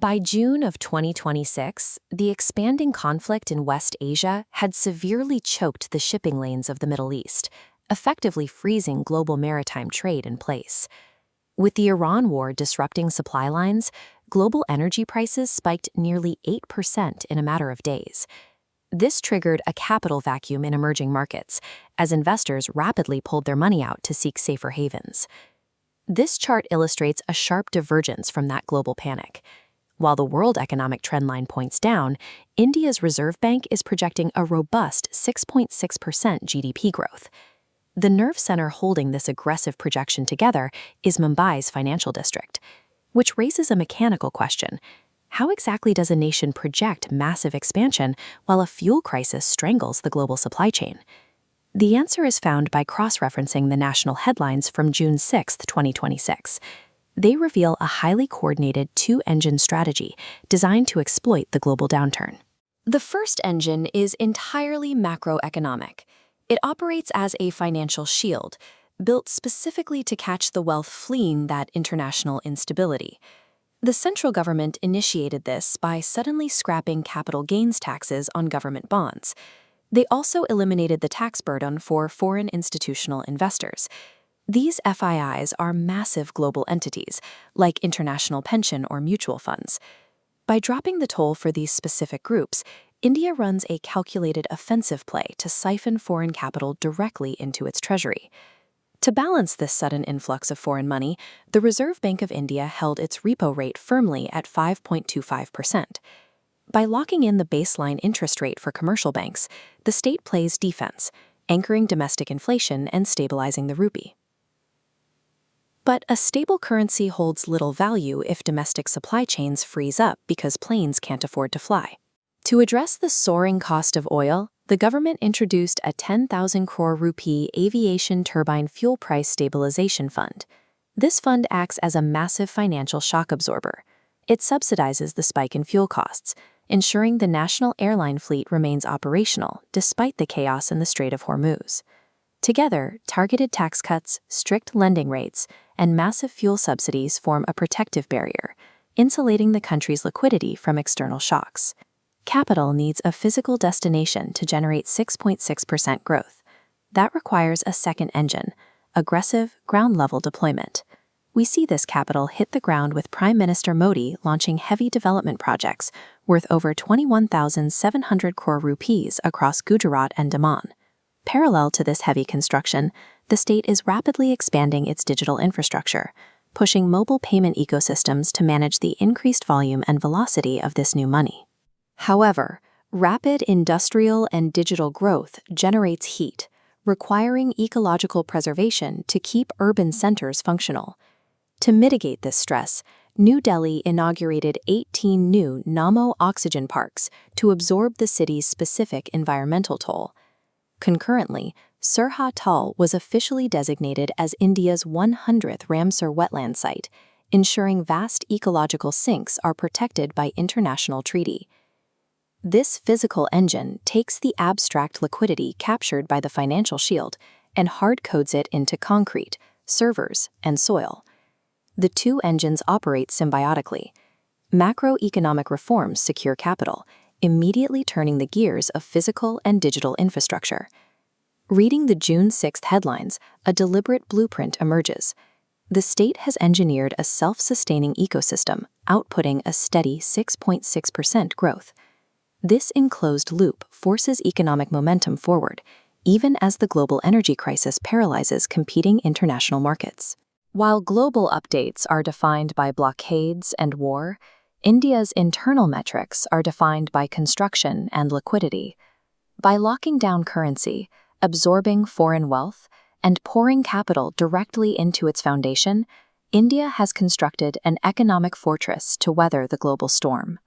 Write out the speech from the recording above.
By June of 2026, the expanding conflict in West Asia had severely choked the shipping lanes of the Middle East, effectively freezing global maritime trade in place. With the Iran war disrupting supply lines, global energy prices spiked nearly 8% in a matter of days. This triggered a capital vacuum in emerging markets, as investors rapidly pulled their money out to seek safer havens. This chart illustrates a sharp divergence from that global panic. While the world economic trendline points down, India's Reserve Bank is projecting a robust 6.6% GDP growth. The nerve center holding this aggressive projection together is Mumbai's financial district, which raises a mechanical question. How exactly does a nation project massive expansion while a fuel crisis strangles the global supply chain? The answer is found by cross-referencing the national headlines from June 6, 2026. They reveal a highly coordinated two-engine strategy designed to exploit the global downturn. The first engine is entirely macroeconomic. It operates as a financial shield, built specifically to catch the wealth fleeing that international instability. The central government initiated this by suddenly scrapping capital gains taxes on government bonds. They also eliminated the tax burden for foreign institutional investors. These FIIs are massive global entities, like international pension or mutual funds. By dropping the toll for these specific groups, India runs a calculated offensive play to siphon foreign capital directly into its treasury. To balance this sudden influx of foreign money, the Reserve Bank of India held its repo rate firmly at 5.25%. By locking in the baseline interest rate for commercial banks, the state plays defense, anchoring domestic inflation and stabilizing the rupee. But a stable currency holds little value if domestic supply chains freeze up because planes can't afford to fly. To address the soaring cost of oil, the government introduced a 10,000 crore rupee aviation turbine fuel price stabilization fund. This fund acts as a massive financial shock absorber. It subsidizes the spike in fuel costs, ensuring the national airline fleet remains operational despite the chaos in the Strait of Hormuz. Together, targeted tax cuts, strict lending rates, and massive fuel subsidies form a protective barrier, insulating the country's liquidity from external shocks. Capital needs a physical destination to generate 6.6% growth. That requires a second engine, aggressive, ground-level deployment. We see this capital hit the ground with Prime Minister Modi launching heavy development projects worth over 21,700 crore rupees across Gujarat and Daman. Parallel to this heavy construction, the state is rapidly expanding its digital infrastructure, pushing mobile payment ecosystems to manage the increased volume and velocity of this new money. However, rapid industrial and digital growth generates heat, requiring ecological preservation to keep urban centers functional. To mitigate this stress, New Delhi inaugurated 18 new Namo oxygen parks to absorb the city's specific environmental toll. Concurrently, Surja Tal was officially designated as India's 100th Ramsar wetland site, ensuring vast ecological sinks are protected by international treaty. This physical engine takes the abstract liquidity captured by the financial shield and hard-codes it into concrete, servers, and soil. The two engines operate symbiotically. Macroeconomic reforms secure capital, immediately turning the gears of physical and digital infrastructure. Reading the June 6 headlines, a deliberate blueprint emerges. The state has engineered a self-sustaining ecosystem, outputting a steady 6.6% growth. This enclosed loop forces economic momentum forward, even as the global energy crisis paralyzes competing international markets. While global updates are defined by blockades and war, India's internal metrics are defined by construction and liquidity. By locking down currency, absorbing foreign wealth, and pouring capital directly into its foundation, India has constructed an economic fortress to weather the global storm.